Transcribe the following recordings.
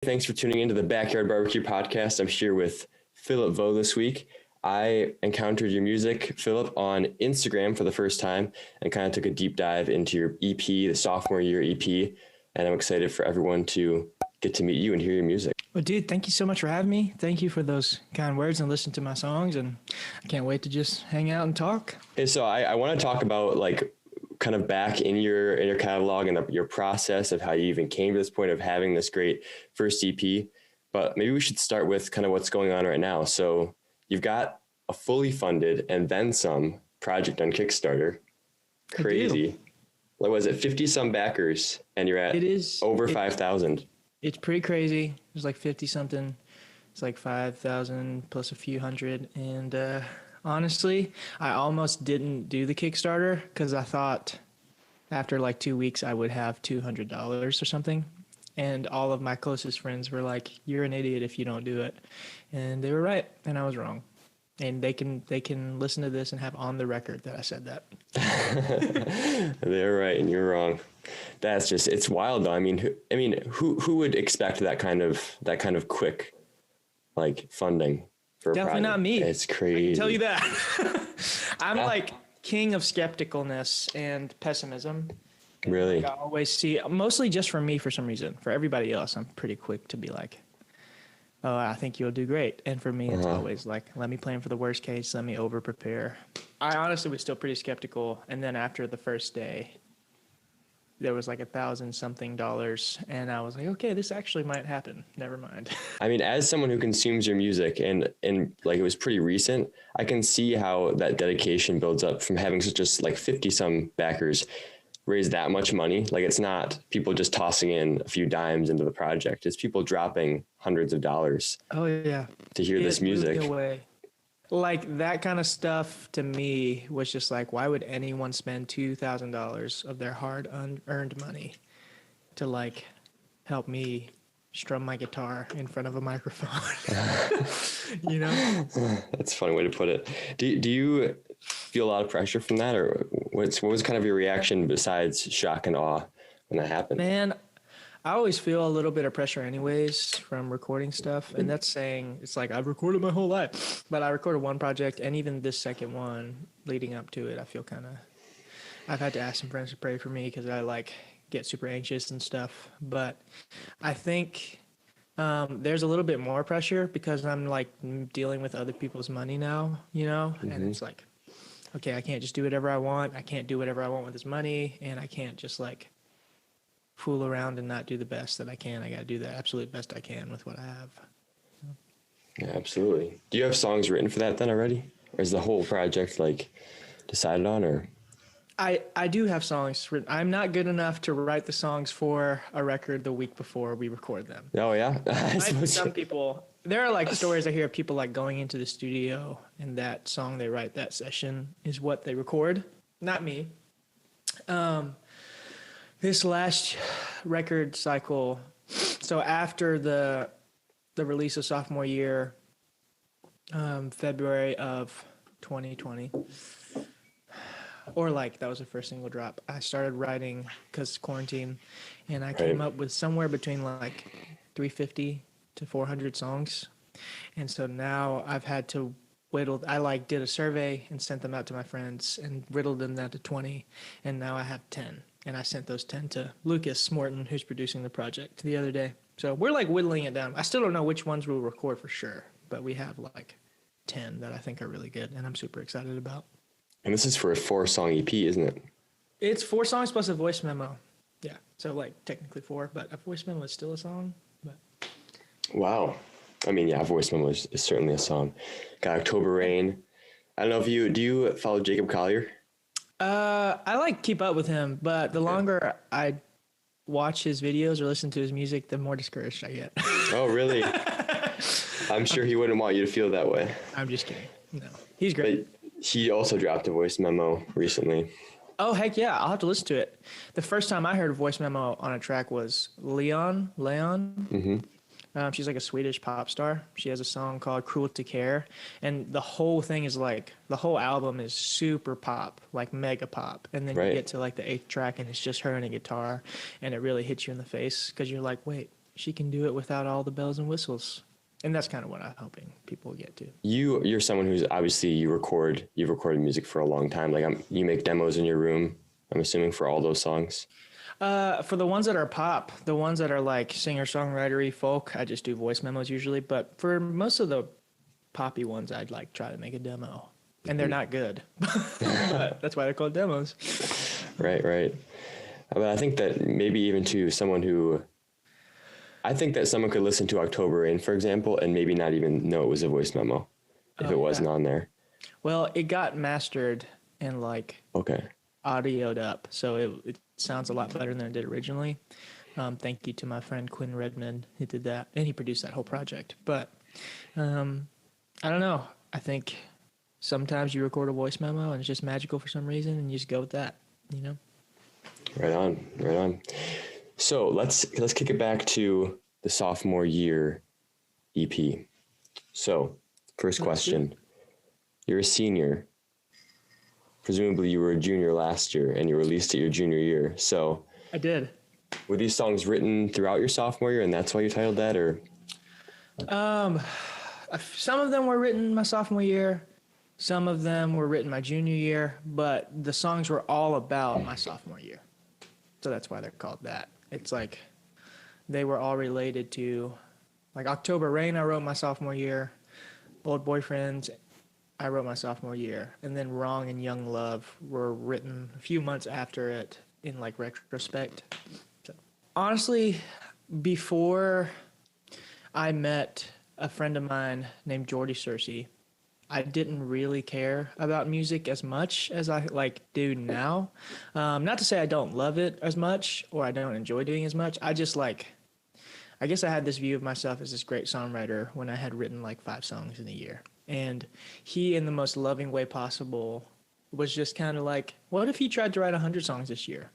Thanks for tuning into the Backyard Barbecue Podcast. I'm here with Phillip Vo this week. I encountered your music, Phillip, on Instagram for the first time and kind of took a deep dive into your EP, the sophomore year EP, and I'm excited for everyone to get to meet you and hear your music. Well, dude, thank you so much for having me. Thank you for those kind words and listen to my songs, and I can't wait to just hang out and talk. Hey, so I want to talk about like kind of back in your catalog and your process of how you even came to this point of having this great first EP. But maybe we should start with kind of what's going on right now. So you've got a fully funded and then some project on Kickstarter. Crazy. Like, was it 50 some backers and you're at over 5,000? It's pretty crazy. There's like 50 something. It's like 5,000 plus a few hundred. And honestly, I almost didn't do the Kickstarter because I thought after like 2 weeks I would have $200 or something. And all of my closest friends were like, "You're an idiot if you don't do it." And they were right, and I was wrong. And they can listen to this and have on the record that I said that. They're right and you're wrong. That's just, it's wild though. I mean, who would expect that kind of quick like funding for definitely a project? Not me. It's crazy. I can tell you that. I'm like king of skepticalness and pessimism. Really? Like I always see, mostly just for me for some reason. For everybody else, I'm pretty quick to be like, "Oh, I think you'll do great." And for me, it's always like, let me plan for the worst case. Let me over prepare. I honestly was still pretty skeptical. And then after the first day, there was like $1,000 something. And I was like, okay, this actually might happen. Never mind. I mean, as someone who consumes your music and like it was pretty recent, I can see how that dedication builds up from having such just like 50 some backers raise that much money. Like it's not people just tossing in a few dimes into the project. It's people dropping hundreds of dollars. Oh yeah. To hear this music. Like that kind of stuff to me was just like, why would anyone spend $2,000 of their hard earned money to like help me strum my guitar in front of a microphone? You know? That's a funny way to put it. Do you feel a lot of pressure from that, or what was kind of your reaction besides shock and awe when that happened? Man, I always feel a little bit of pressure anyways from recording stuff. And that's saying, it's like I've recorded my whole life, but I recorded one project, and even this second one leading up to it, I feel I've had to ask some friends to pray for me because I like get super anxious and stuff. But I think there's a little bit more pressure because I'm like dealing with other people's money now, you know? Mm-hmm. And it's like, okay, I can't just do whatever I want. I can't do whatever I want with this money, and I can't just like fool around and not do the best that I can. I got to do the absolute best I can with what I have. Yeah, absolutely. Do you have songs written for that then already? Or is the whole project like decided on, or? I do have songs written. I'm not good enough to write the songs for a record the week before we record them. Oh yeah? Some people, there are like stories I hear of people like going into the studio and that song they write that session is what they record. Not me. This last record cycle, so after the release of sophomore year, February of 2020, or like that was the first single drop, I started writing because quarantine, and I came up with somewhere between like 350 to 400 songs. And so now I've had to whittle. I like did a survey and sent them out to my friends and whittled them down to 20, and now I have 10. And I sent those 10 to Lucas Morton, who's producing the project, the other day. So we're like whittling it down. I still don't know which ones we'll record for sure, but we have like 10 that I think are really good and I'm super excited about. And this is for a 4-song EP, isn't it? It's 4 songs plus a voice memo. Yeah, so like technically 4, but a voice memo is still a song. But wow. I mean, yeah, a voice memo is certainly a song. Got October Rain. I don't know if do you follow Jacob Collier? I like keep up with him, but the longer I watch his videos or listen to his music, the more discouraged I get. Oh, really? I'm sure he wouldn't want you to feel that way. I'm just kidding. No, he's great. But he also dropped a voice memo recently. Oh, heck yeah. I'll have to listen to it. The first time I heard a voice memo on a track was Leon. Mm-hmm. She's like a Swedish pop star. She has a song called Cruel to Care. And the whole thing is like, the whole album is super pop, like mega pop. And then you get to like the 8th track and it's just her and a guitar. And it really hits you in the face because you're like, wait, she can do it without all the bells and whistles. And that's kind of what I'm hoping people get to. You're someone who's obviously you've recorded music for a long time. Like you make demos in your room, I'm assuming, for all those songs. For the ones that are pop, the ones that are like singer-songwritery folk, I just do voice memos usually. But for most of the poppy ones, I'd like try to make a demo. And they're not good. But that's why they're called demos. Right. But I think that maybe even to someone who, I think that someone could listen to October Rain, for example, and maybe not even know it was a voice memo if it wasn't on there. Well, it got mastered and like Okay. audioed up. So it sounds a lot better than it did originally. Thank you to my friend Quinn Redmond who did that. And he produced that whole project. But I don't know. I think sometimes you record a voice memo and it's just magical for some reason and you just go with that, you know? Right on. So let's kick it back to the sophomore year EP. So first question, you're a senior. Presumably you were a junior last year and you released it your junior year. So I did. Were these songs written throughout your sophomore year and that's why you titled that, or? Some of them were written my sophomore year. Some of them were written my junior year, but the songs were all about my sophomore year. So that's why they're called that. It's like they were all related to, like October Rain I wrote my sophomore year, Old Boyfriends I wrote my sophomore year, and then Wrong and Young Love were written a few months after it in like retrospect. So, honestly, before I met a friend of mine named Jordy Searcy, I didn't really care about music as much as I like do now. Not to say I don't love it as much or I don't enjoy doing as much. I just like, I guess I had this view of myself as this great songwriter when I had written like 5 songs in a year. And he, in the most loving way possible, was just kind of like, what if you tried to write 100 songs this year?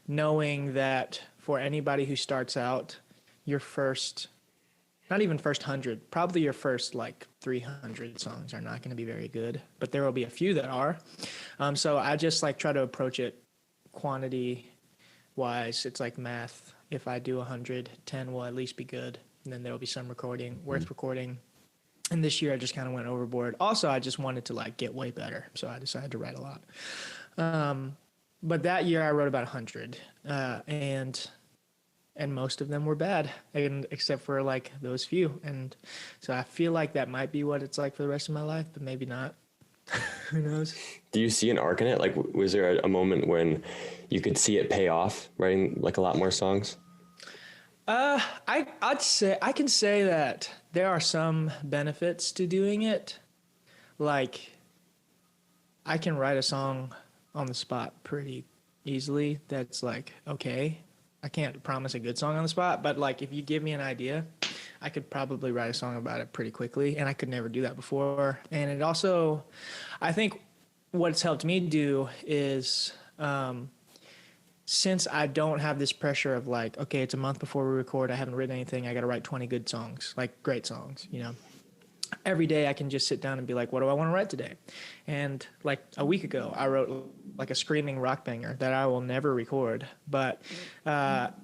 Knowing that for anybody who starts out, your first, not even first 100, probably your first like 300 songs are not going to be very good, but there will be a few that are. So I just like try to approach it quantity wise. It's like math. If I do 100, 10 will at least be good. And then there will be some worth recording. And this year I just kind of went overboard. Also, I just wanted to like get way better. So I decided to write a lot. But that year I wrote about 100. And most of them were bad, except for like those few. And so I feel like that might be what it's like for the rest of my life, but maybe not. Who knows? Do you see an arc in it? Like, was there a moment when you could see it pay off, writing like a lot more songs? I'd say I can say that there are some benefits to doing it. Like, I can write a song on the spot pretty easily. That's like, okay. I can't promise a good song on the spot, but like if you give me an idea, I could probably write a song about it pretty quickly, and I could never do that before. And it also, I think what it's helped me do is since I don't have this pressure of like, okay, it's a month before we record, I haven't written anything, I got to write 20 good songs, like great songs, you know. Every day I can just sit down and be like, what do I want to write today? And like a week ago, I wrote like a screaming rock banger that I will never record, but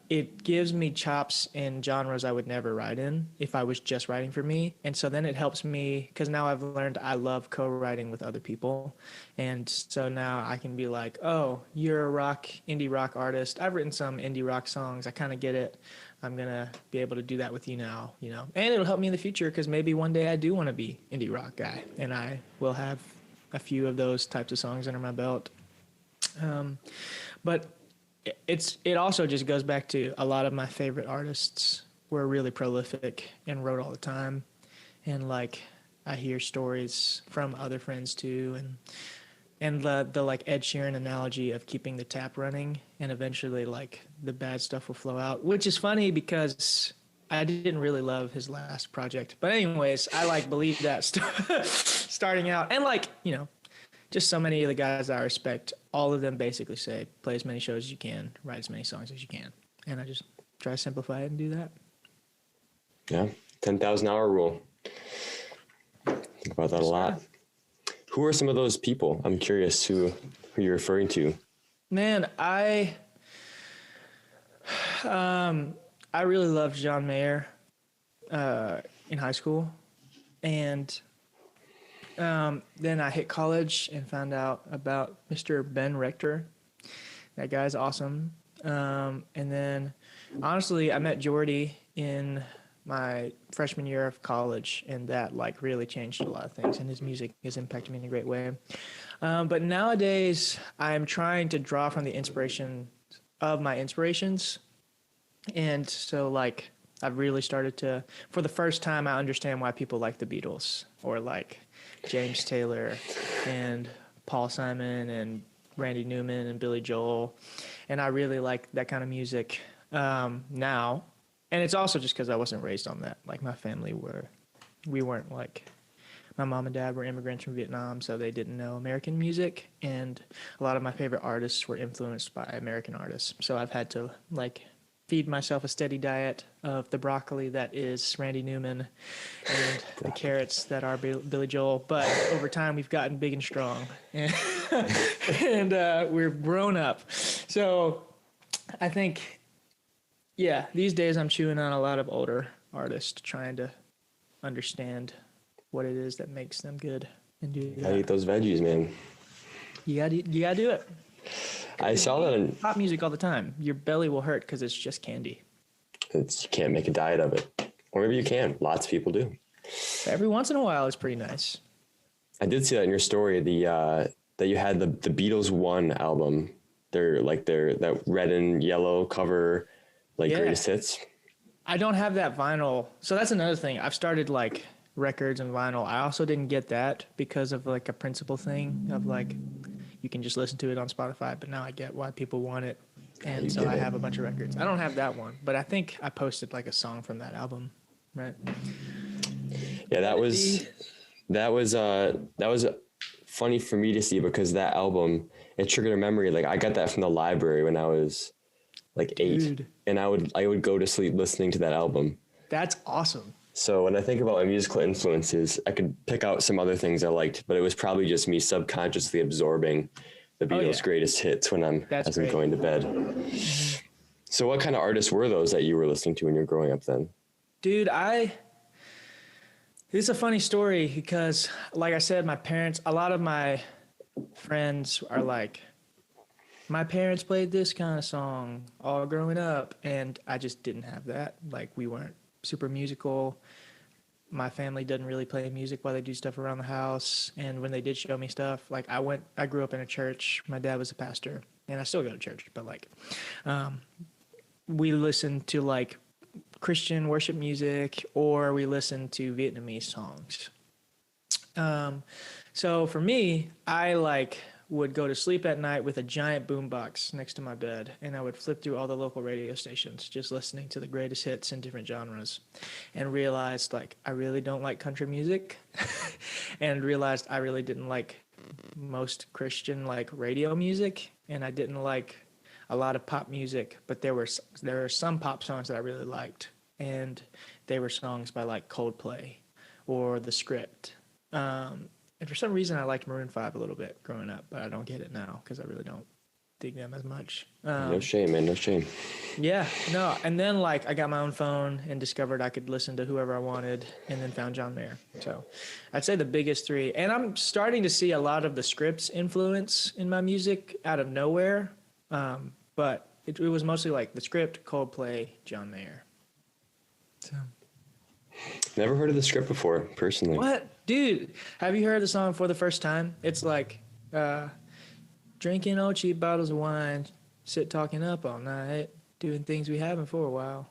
it gives me chops in genres I would never write in if I was just writing for me. And so then it helps me because now I've learned I love co-writing with other people. And so now I can be like, oh, you're a indie rock artist. I've written some indie rock songs. I kind of get it. I'm going to be able to do that with you now, you know, and it'll help me in the future because maybe one day I do want to be indie rock guy and I will have a few of those types of songs under my belt. But it also just goes back to a lot of my favorite artists were really prolific and wrote all the time. And like, I hear stories from other friends too. And the like Ed Sheeran analogy of keeping the tap running and eventually like the bad stuff will flow out, which is funny because I didn't really love his last project. But anyways, I like believe that starting out and like, you know, just so many of the guys I respect, all of them basically say, play as many shows as you can, write as many songs as you can. And I just try to simplify it and do that. Yeah. 10,000 hour rule. Think about that a lot. Who are some of those people? I'm curious who you're referring to. Man, I I really loved John Mayer in high school, and then I hit college and found out about Mr. Ben Rector. That guy's awesome. And then, honestly, I met Jordy in my freshman year of college, and that like really changed a lot of things. And his music has impacted me in a great way. But nowadays, I'm trying to draw from the inspiration of my inspirations, and so like I've really started to, for the first time, I understand why people like the Beatles or like James Taylor and Paul Simon and Randy Newman and Billy Joel. And I really like that kind of music now. And it's also just because I wasn't raised on that. Like my family we weren't like, my mom and dad were immigrants from Vietnam, so they didn't know American music. And a lot of my favorite artists were influenced by American artists. So I've had to like feed myself a steady diet of the broccoli that is Randy Newman and the carrots that are Billy Joel. But over time, we've gotten big and strong, and, we've grown up. So I think, yeah, these days I'm chewing on a lot of older artists, trying to understand what it is that makes them good and do that. I eat those veggies, man. You gotta do it. I saw that in Pop music all the time. Your belly will hurt because it's just candy. you can't make a diet of it. Or maybe you can. Lots of people do. Every once in a while, it's pretty nice. I did see that in your story, that you had the Beatles One album. They're that red and yellow cover, like greatest hits. I don't have that vinyl. So that's another thing. I've started like records and vinyl. I also didn't get that because of like a principle thing of like, you can just listen to it on Spotify, but now I get why people want it. And so I have a bunch of records. I don't have that one, but I think I posted like a song from that album, right? Yeah, that was funny for me to see because that album, it triggered a memory. Like I got that from the library when I was like 8. Dude. And I would go to sleep listening to that album. That's awesome. So when I think about my musical influences, I could pick out some other things I liked, but it was probably just me subconsciously absorbing the Beatles' greatest hits when I'm going to bed. Mm-hmm. So what kind of artists were those that you were listening to when you were growing up then? Dude, it's a funny story because like I said, my parents, a lot of my friends are like, my parents played this kind of song all growing up, and I just didn't have that. Like we weren't super musical. My family doesn't really play music while they do stuff around the house. And when they did show me stuff, like I grew up in a church. My dad was a pastor, and I still go to church, but like, we listened to like Christian worship music, or we listened to Vietnamese songs. So for me, I like would go to sleep at night with a giant boombox next to my bed, and I would flip through all the local radio stations, just listening to the greatest hits in different genres, and realized like I really don't like country music, and realized I really didn't like most Christian like radio music, and I didn't like a lot of pop music, but there were some pop songs that I really liked, and they were songs by like Coldplay or The Script. And for some reason, I liked Maroon 5 a little bit growing up, but I don't get it now because I really don't dig them as much. No shame, man. No shame. Yeah, no. And then, like, I got my own phone and discovered I could listen to whoever I wanted, and then found John Mayer. So I'd say the biggest three. And I'm starting to see a lot of the Scripts influence in my music out of nowhere. But it was mostly like The Script, Coldplay, John Mayer. So. Never heard of The Script before, personally. What? Dude, have you heard the song For the First Time? It's like, drinking old cheap bottles of wine, sit talking up all night, doing things we haven't for a while.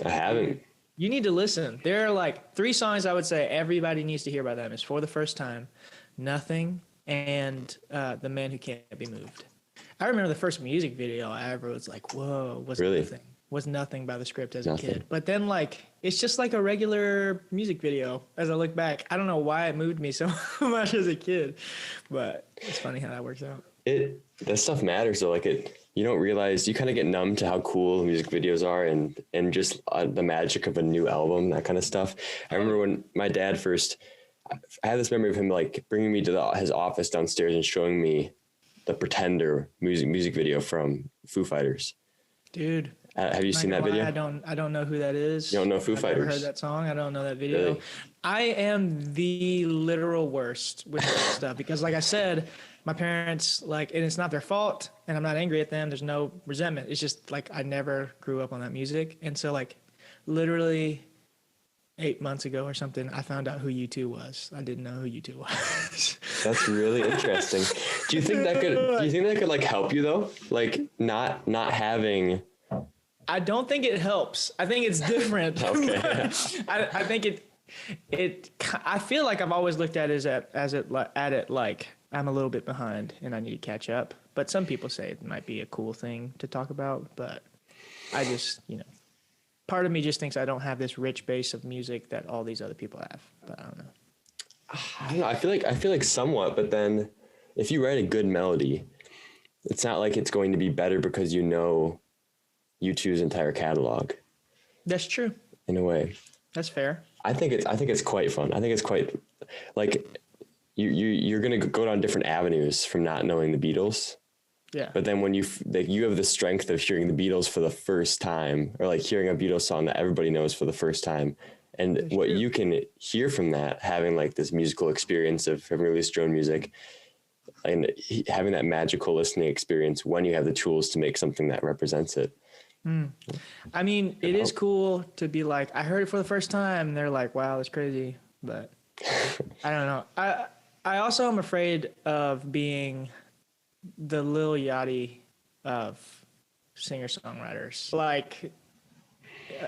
I haven't. You need to listen. There are like 3 songs I would say everybody needs to hear by them. It's For the First Time, Nothing, and The Man Who Can't Be Moved. I remember the first music video I ever was like, whoa, was Nothing by The Script as a kid. But then like, it's just like a regular music video as I look back. I don't know why it moved me so much as a kid, but it's funny how that works out. That stuff matters though. Like you don't realize, you kind of get numb to how cool music videos are and just the magic of a new album, that kind of stuff. I remember when my dad I had this memory of him like bringing me to his office downstairs and showing me the Pretender music video from Foo Fighters. Dude, Have you Not seen that gonna lie, video? I don't know who that is. You don't know Foo I've never heard Fighters? that song. I don't know that video. Really? I am the literal worst with that stuff because, like I said, my parents like, and it's not their fault, and I'm not angry at them. There's no resentment. It's just like I never grew up on that music, and so like, literally 8 months ago or something, I found out who U2 was. I didn't know who U2 was. That's really interesting. Do you think that could like help you though? Like not having. I don't think it helps. I think it's different. Okay. I think I feel like I've always looked at it like I'm a little bit behind and I need to catch up. But some people say it might be a cool thing to talk about. But I just, part of me just thinks I don't have this rich base of music that all these other people have. But I don't know. I don't know. I feel like somewhat, but then if you write a good melody, it's not like it's going to be better because you know U2's entire catalog. That's true. In a way. That's fair. I think it's quite fun. I think it's quite like you're gonna go down different avenues from not knowing the Beatles. Yeah. But then when you have the strength of hearing the Beatles for the first time, or like hearing a Beatles song that everybody knows for the first time, and That's what true. you can hear from that, having like this musical experience of having released your own music, and having that magical listening experience when you have the tools to make something that represents it. I mean, it is cool to be like, I heard it for the first time, and they're like, wow, that's crazy. But I don't know. I also am afraid of being the Lil Yachty of singer-songwriters. Like,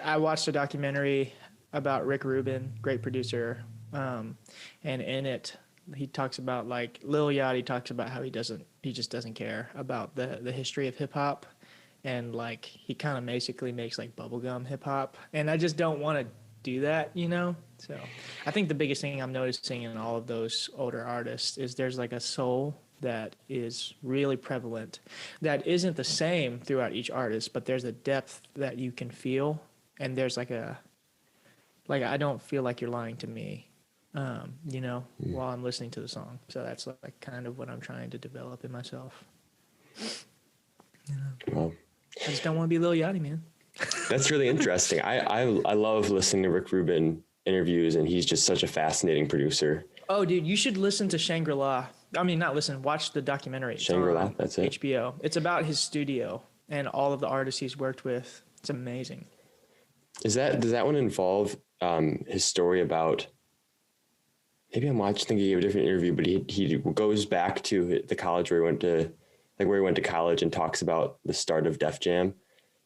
I watched a documentary about Rick Rubin, great producer, and in it, he talks about like Lil Yachty talks about how he just doesn't care about the history of hip hop, and like he kind of basically makes like bubblegum hip hop, and I just don't want to do that, So I think the biggest thing I'm noticing in all of those older artists is there's like a soul that is really prevalent that isn't the same throughout each artist, but there's a depth that you can feel, and there's like I don't feel like you're lying to me, while I'm listening to the song. So that's like kind of what I'm trying to develop in myself. Well, I just don't want to be Lil Yachty, man. that's really interesting. I love listening to Rick Rubin interviews, and he's just such a fascinating producer. Oh, dude, you should listen to Shangri-La. I mean, not listen, watch the documentary. It's Shangri-La, on that's it. HBO. It's about his studio and all of the artists he's worked with. It's amazing. Does that one involve his story about? Maybe I'm thinking he gave a different interview, but he goes back to the college where he went to college and talks about the start of Def Jam.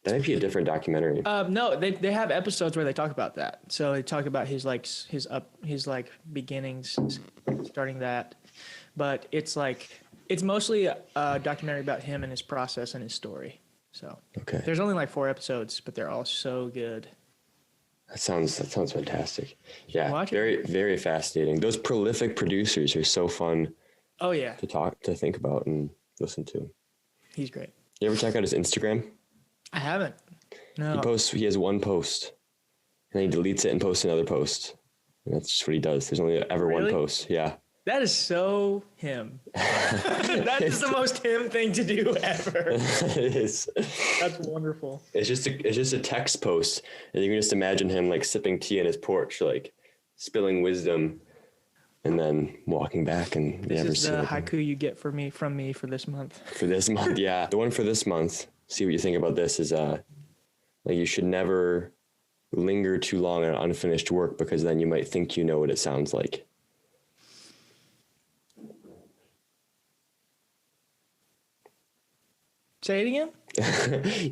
That might be a different documentary. No, they have episodes where they talk about that. So they talk about his beginnings, starting that. But it's mostly a documentary about him and his process and his story. So Okay. there's only like 4 episodes, but they're all so good. That sounds fantastic. Yeah, Watch it. very, very fascinating. Those prolific producers are so fun Oh yeah, to think about and listen to. he's great. You ever check out his Instagram? I haven't. No. He has one post, and then he deletes it and posts another post. And that's just what he does. There's only ever one Really? post. Yeah. That is so him. That is the most him thing to do ever. It is. That's wonderful. It's just a text post, and you can just imagine him like sipping tea on his porch, like spilling wisdom, and then walking back and This never is see the it again. haiku you get from me for this month. For this month. Yeah, the one for this month. See what you think about this is like you should never linger too long on unfinished work, because then you might think you know what it sounds like. Say it again.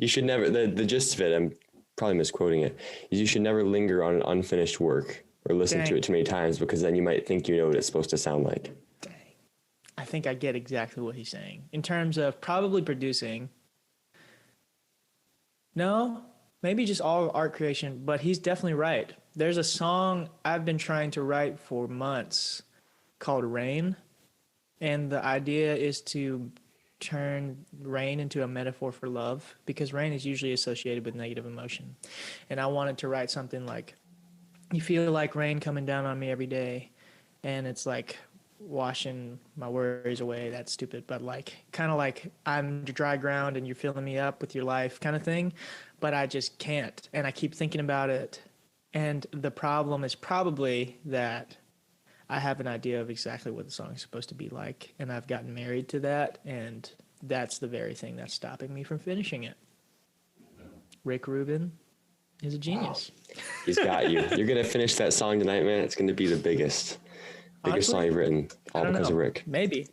You should never, the gist of it, I'm probably misquoting it, is you should never linger on an unfinished work or listen to Dang. it too many times, because then you might think you know what it's supposed to sound like. Dang. I think I get exactly what he's saying in terms of probably producing. No, maybe just all art creation, but he's definitely right. There's a song I've been trying to write for months called Rain, and the idea is to turn rain into a metaphor for love, because rain is usually associated with negative emotion. And I wanted to write something like, you feel like rain coming down on me every day, and it's like washing my worries away. That's stupid, but like kind of like I'm dry ground and you're filling me up with your life kind of thing. but I just can't. And I keep thinking about it. And the problem is probably that I have an idea of exactly what the song is supposed to be like, and I've gotten married to that, and that's the very thing that's stopping me from finishing it. Rick Rubin is a genius. He's got you. You're gonna finish that song tonight, man. It's gonna be the biggest Honestly, song you've written, all because of Rick. Maybe.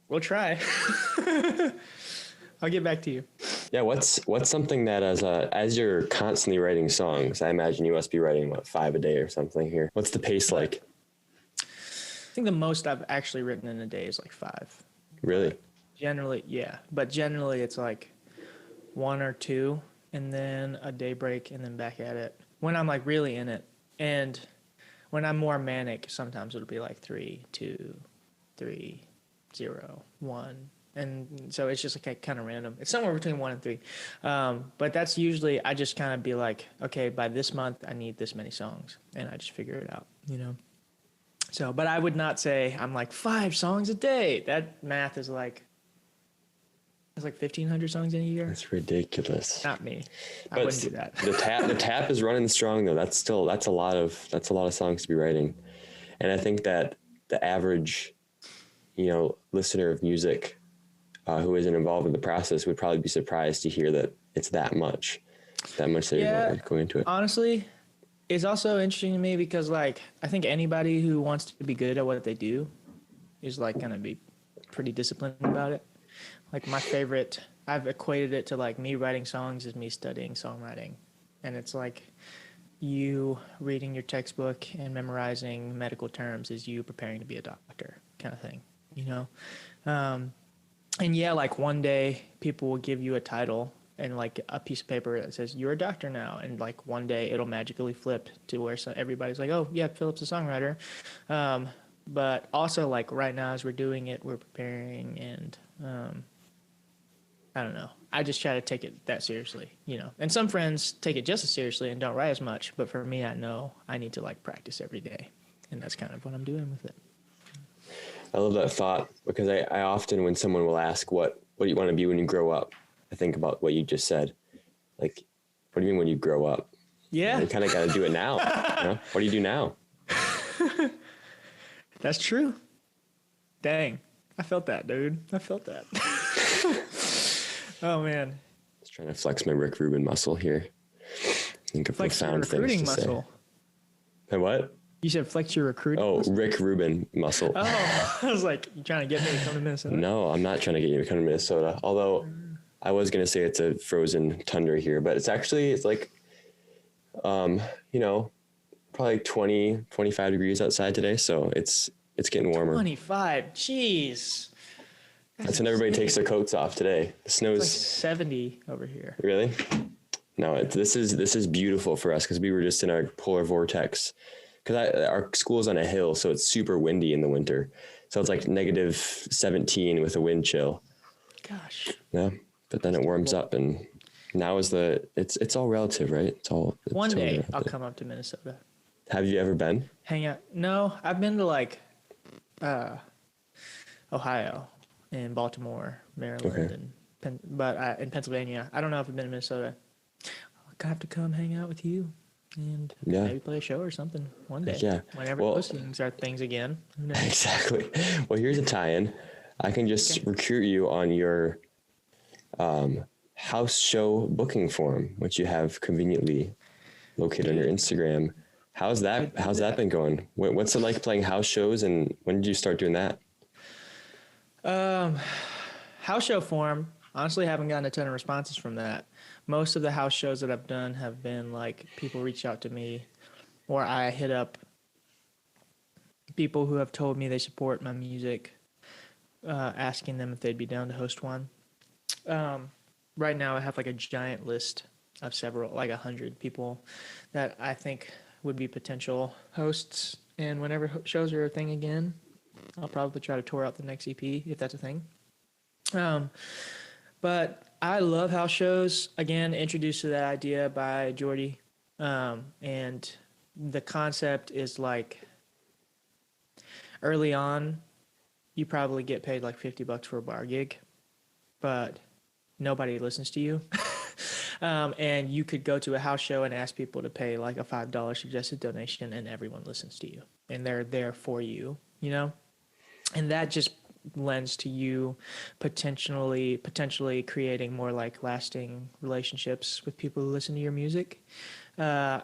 We'll try. I'll get back to you. Yeah, what's something that as you're constantly writing songs, I imagine you must be writing 5 a day or something here. What's the pace like? I think the most I've actually written in a day is like 5. Really? Generally, yeah. But generally it's like 1 or 2 and then a day break and then back at it. When I'm like really in it. And when I'm more manic, sometimes it'll be like 3, 2, 3, 0, 1. And so it's just like kind of random. It's somewhere between 1 and 3. But that's usually, I just kind of be like, okay, by this month, I need this many songs. And I just figure it out, you know? So, but I would not say I'm like 5 songs a day. That math is like, it's like 1,500 songs in a year. That's ridiculous. Not me. But I wouldn't do that. The tap is running strong though. That's a lot of songs to be writing. And I think that the average, listener of music who isn't involved in the process would probably be surprised to hear that it's that much that you're going into it. Honestly, it's also interesting to me because like I think anybody who wants to be good at what they do is like gonna be pretty disciplined about it. Like my favorite, I've equated it to like me writing songs is me studying songwriting, and it's like you reading your textbook and memorizing medical terms is you preparing to be a doctor kind of thing, And yeah, like one day people will give you a title and like a piece of paper that says you're a doctor now, and like one day it'll magically flip to where everybody's like, oh yeah, Phillip's a songwriter. But also like right now as we're doing it, we're preparing, and I don't know. I just try to take it that seriously, And some friends take it just as seriously and don't write as much, but for me, I know I need to like practice every day, and that's kind of what I'm doing with it. I love that thought because I often, when someone will ask what do you want to be when you grow up, I think about what you just said. Like, what do you mean when you grow up? Yeah. You kind of got to do it now. What do you do now? That's true. Dang. I felt that, dude. I felt that. Oh, man. Just trying to flex my Rick Rubin muscle here. Think of flex your profound things recruiting to muscle. Say. And what? You said flex your recruiting Oh, muscle? Rick Rubin muscle. Oh, I was like, you trying to get me to come to Minnesota? No, I'm not trying to get you to come to Minnesota. Although I was going to say it's a frozen tundra here, but it's like, probably 20, 25 degrees outside today. So it's getting warmer. 25. Jeez. That's when everybody takes their coats off today. The snow's like 70 over here. Really? No, this is beautiful for us because we were just in our polar vortex. Because our school's on a hill, so it's super windy in the winter. So it's like -17 with a wind chill. Gosh. Yeah, but then it warms up, and now it's all relative, right? One day I'll come up to Minnesota. Have you ever been? Hang out? No, I've been to like Ohio and Baltimore, Maryland, but in Pennsylvania. I don't know if I've been to Minnesota. I'll have to come hang out with you. And maybe play a show or something one day. Yeah. Whenever those things are things again. Exactly. Well, here's a tie-in. I can just recruit you on your house show booking form, which you have conveniently located on your Instagram. How's that been going? What's it like playing house shows, and when did you start doing that? House show form. Honestly, haven't gotten a ton of responses from that. Most of the house shows that I've done have been like people reach out to me, or I hit up people who have told me they support my music, asking them if they'd be down to host one. Right now I have like a giant list of several, like 100 people that I think would be potential hosts. And whenever shows are a thing again, I'll probably try to tour out the next EP if that's a thing. But I love house shows. Again, introduced to that idea by Jordy. And the concept is like early on, you probably get paid like $50 for a bar gig, but nobody listens to you. And you could go to a house show and ask people to pay like a $5 suggested donation, and everyone listens to you, and they're there for you, you know? And that just lends to you potentially creating more like lasting relationships with people who listen to your music, as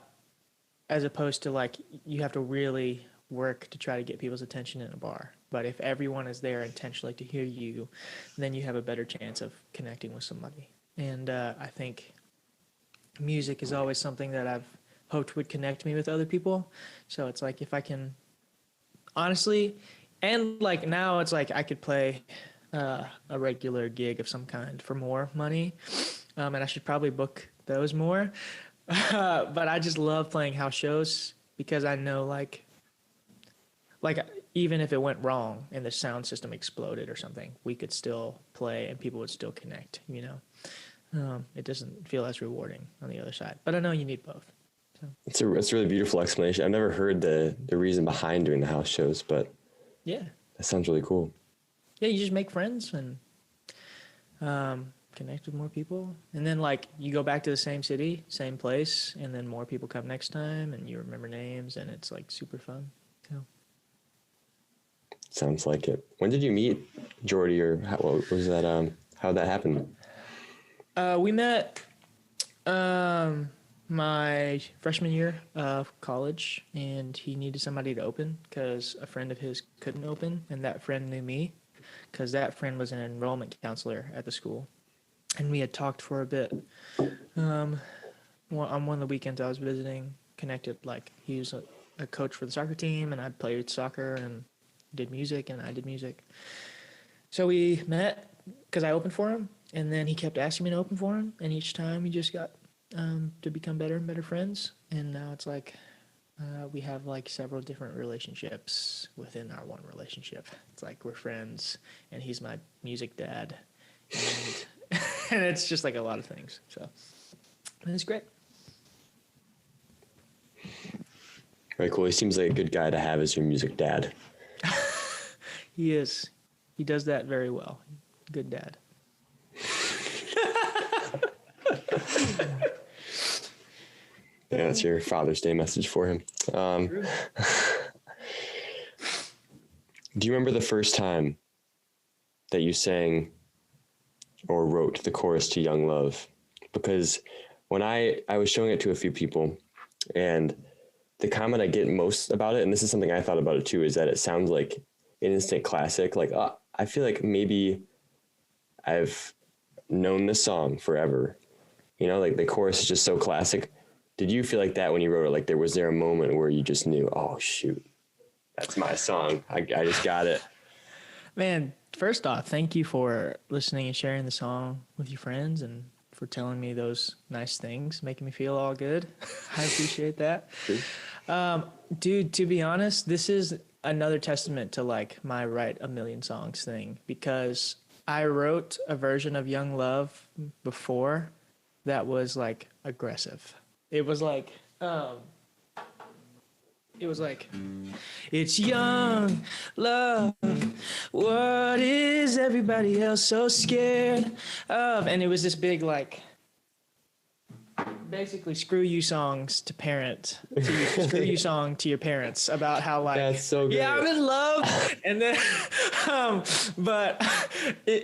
opposed to like you have to really work to try to get people's attention in a bar. But if everyone is there intentionally to hear you, then you have a better chance of connecting with somebody. And I think music is always something that I've hoped would connect me with other people. So it's like if I can honestly, and like now it's like I could play a regular gig of some kind for more money, and I should probably book those more. But I just love playing house shows because I know like even if it went wrong and the sound system exploded or something, we could still play and people would still connect, you know. It doesn't feel as rewarding on the other side, but I know you need both. So. It's a really beautiful explanation. I've never heard the reason behind doing the house shows, but Yeah, that sounds really cool. yeah, you just make friends and connect with more people, and then like you go back to the same city, same place, and then more people come next time, and you remember names, and it's like super fun. So. Sounds like it. When did you meet Jordy, or what was that? How'd that happen? We met my freshman year of college, and he needed somebody to open because a friend of his couldn't open, and that friend knew me because that friend was an enrollment counselor at the school, and we had talked for a bit. On one of the weekends I was visiting, connected. Like he was a coach for the soccer team, and I played soccer and did music, and I did music. So we met because I opened for him, and then he kept asking me to open for him, and each time we just got to become better and better friends. And now it's like we have like several different relationships within our one relationship. It's like we're friends, and he's my music dad, and and it's just like a lot of things. So and it's great. Very cool. He seems like a good guy to have as your music dad. He is. He does that very well. Good dad. Yeah, that's your Father's Day message for him. Do you remember the first time that you sang or wrote the chorus to Young Love? Because when I was showing it to a few people, and the comment I get most about it, and this is something I thought about it too, is that it sounds like an instant classic. Like, I feel like maybe I've known this song forever. You know, like the chorus is just so classic. Did you feel like that when you wrote it? Like was there a moment where you just knew, oh shoot, that's my song. I just got it. Man, first off, thank you for listening and sharing the song with your friends and for telling me those nice things, making me feel all good. I appreciate that. Dude, to be honest, this is another testament to like my write a million songs thing, because I wrote a version of Young Love before that was like aggressive. It was like, it's young love. What is everybody else so scared of? And it was this big, like, basically screw you songs to parent, screw you song to your parents about how like, that's so good. Yeah, I'm in love. And then,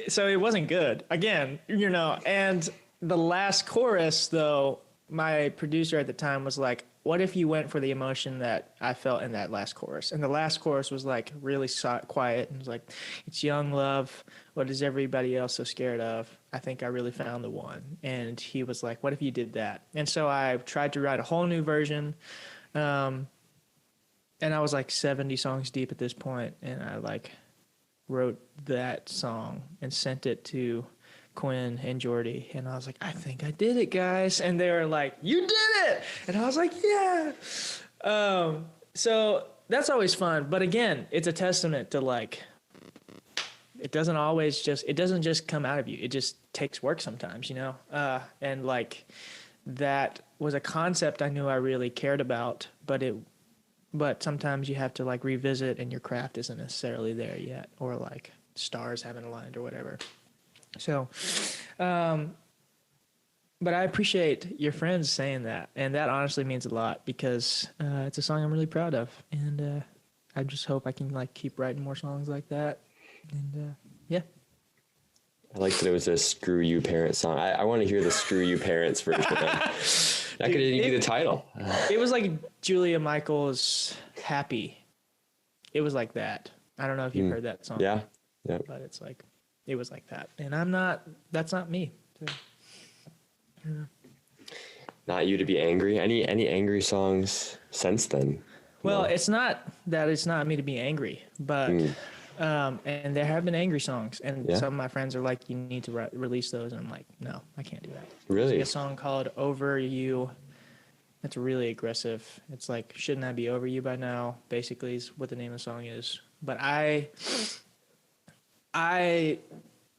so it wasn't good again, you know, and the last chorus though, my producer at the time was like, what if you went for the emotion that I felt in that last chorus? And the last chorus was like really quiet and was like, it's young love. What is everybody else so scared of? I think I really found the one. And he was like, what if you did that? And so I tried to write a whole new version. And I was like 70 songs deep at this point, and I like wrote that song and sent it to Quinn and Jordy, and I was like, I think I did it, guys. And they were like, you did it. And I was like, yeah. So that's always fun. But again, it's a testament to like, it doesn't just come out of you. It just takes work sometimes, you know? And like that was a concept I knew I really cared about, but sometimes you have to like revisit and your craft isn't necessarily there yet, or like stars haven't aligned or whatever. So, But I appreciate your friends saying that, and that honestly means a lot because it's a song I'm really proud of, and I just hope I can like keep writing more songs like that. And yeah, I like that it was a "Screw You Parents" song. I want to hear the "Screw You Parents" version. That could even be the title. it was like Julia Michaels' "Happy." It was like that. I don't know if you've heard that song. Yeah, yeah. But it's like it was like that, and I'm not. That's not me. So, Not you to be angry. Any angry songs since then? well, No. it's not that it's not me to be angry, but and there have been angry songs, and Yeah. some of my friends are like, "You need to release those," and I'm like, "No, I can't do that." Really? There's like a song called "Over You." That's really aggressive. It's like, "Shouldn't I be over you by now?" Basically, is what the name of the song is. But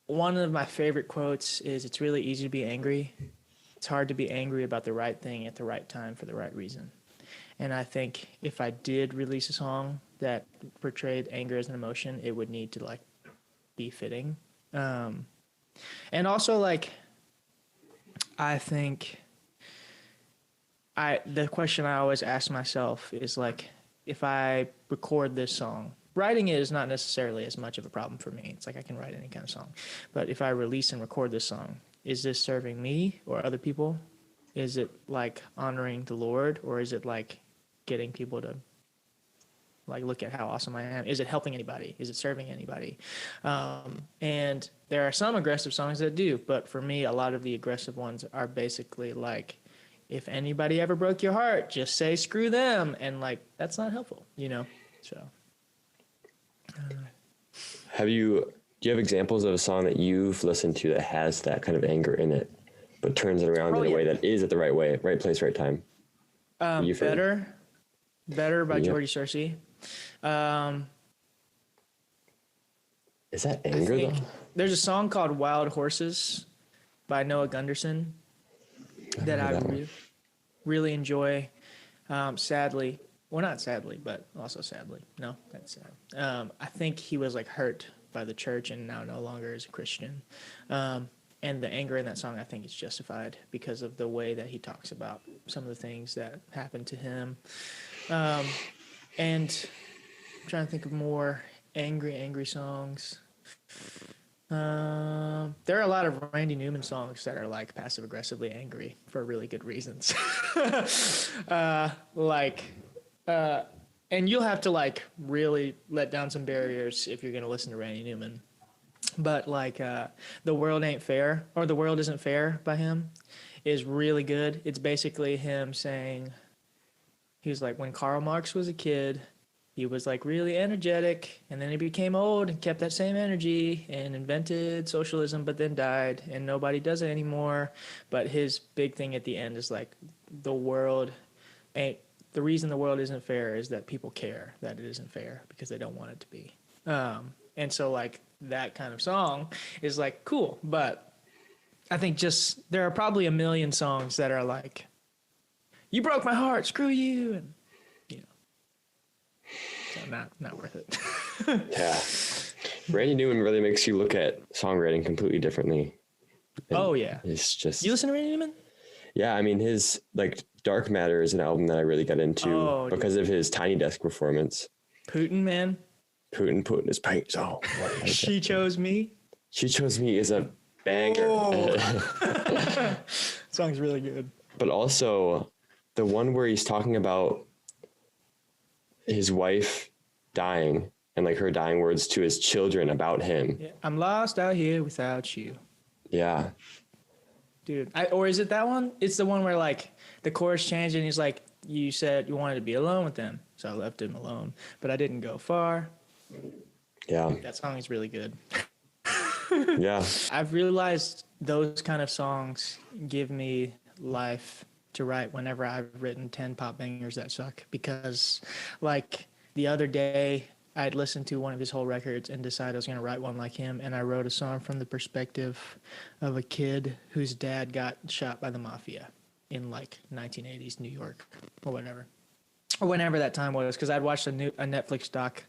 one of my favorite quotes is, "It's really easy to be angry. It's hard to be angry about the right thing at the right time for the right reason." And I think if I did release a song that portrayed anger as an emotion, it would need to like be fitting. And also like, I think the question I always ask myself is like, if I record this song, writing it is not necessarily as much of a problem for me. It's like I can write any kind of song. But if I release and record this song, is this serving me or other people? Is it like honoring the Lord, or is it like getting people to like look at how awesome I am? Is it helping anybody? Is it serving anybody? And there are some aggressive songs that do, but for me, a lot of the aggressive ones are basically like, if anybody ever broke your heart, just say screw them, and like that's not helpful, you know. So, Do you have examples of a song that you've listened to that has that kind of anger in it, but turns it around in a way that is at the right way, right place, right time? Better by Jordy Searcy. Is that anger though? There's a song called "Wild Horses" by Noah Gunderson that I really enjoy. Sadly, well, not sadly, but also sadly. No, that's sad. I think he was like hurt by the church and now no longer is a Christian. And the anger in that song, I think, is justified because of the way that he talks about some of the things that happened to him. And I'm trying to think of more angry songs. There are a lot of Randy Newman songs that are like passive aggressively angry for really good reasons. And you'll have to like really let down some barriers if you're going to listen to Randy Newman. But like "The World Ain't Fair" or "The World Isn't Fair" by him is really good. It's basically him saying, he was like, when Karl Marx was a kid, he was like really energetic, and then he became old and kept that same energy and invented socialism, but then died, and nobody does it anymore. But his big thing at the end is like, the reason the world isn't fair is that people care that it isn't fair because they don't want it to be. And so like that kind of song is like cool, but I think just there are probably a million songs that are like, "You broke my heart, screw you," and you know, so not worth it. Yeah, Randy Newman really makes you look at songwriting completely differently. And oh yeah, it's just, you listen to Randy Newman? yeah. I mean, his like "Dark Matter" is an album that I really got into because of his Tiny Desk performance. Putin, man. Putin putting his paint on. She Chose Me. She Chose Me is a banger. Oh. Song's really good. But also the one where he's talking about his wife dying and like her dying words to his children about him. Yeah. "I'm lost out here without you." Yeah. Dude. Or is it that one? It's the one where like the chorus changed and he's like, "You said you wanted to be alone with them, so I left him alone, but I didn't go far." Yeah. That song is really good. Yeah. I've realized those kind of songs give me life to write whenever I've written 10 pop bangers that suck, because like the other day I'd listened to one of his whole records and decided I was going to write one like him, and I wrote a song from the perspective of a kid whose dad got shot by the mafia in like 1980s New York or whatever. Or whenever that time was, because I'd watched a Netflix doc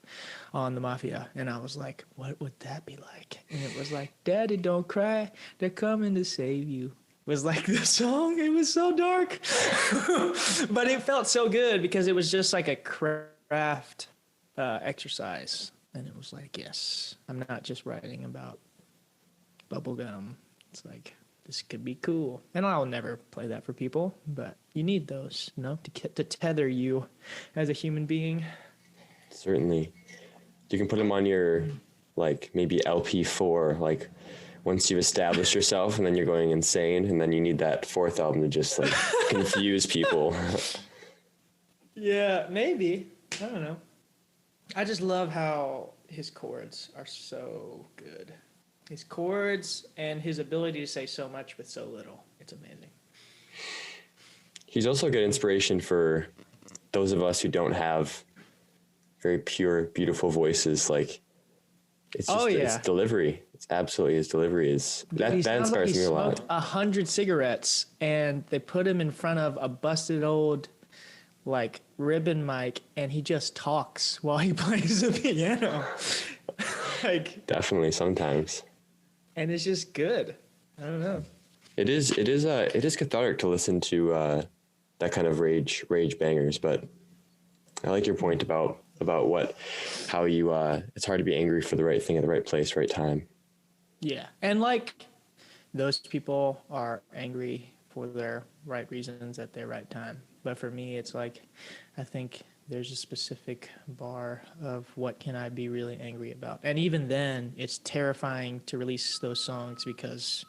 on the mafia, and I was like, what would that be like? And it was like, "Daddy, don't cry, they're coming to save you." was like the song. It was so dark, but it felt so good because it was just like a craft exercise, and it was like, yes, I'm not just writing about bubblegum. It's like this could be cool, and I'll never play that for people, but you need those, to tether you as a human being. Certainly. You can put them on your, like, maybe LP4, like, once you've established yourself and then you're going insane, and then you need that fourth album to just, like, confuse people. Yeah, maybe. I don't know. I just love how his chords are so good. His chords and his ability to say so much with so little. It's amazing. He's also a good inspiration for those of us who don't have very pure, beautiful voices. Like, it's just his delivery. It's absolutely his delivery is that inspires me a lot. He smoked 100 cigarettes and they put him in front of a busted old like ribbon mic, and he just talks while he plays the piano. Like, definitely sometimes. And it's just good. I don't know. It is cathartic to listen to that kind of rage bangers, but I like your point about how you it's hard to be angry for the right thing at the right place, right time. Yeah. And like those people are angry for their right reasons at their right time. But for me, it's like, I think there's a specific bar of what can I be really angry about. And even then, it's terrifying to release those songs because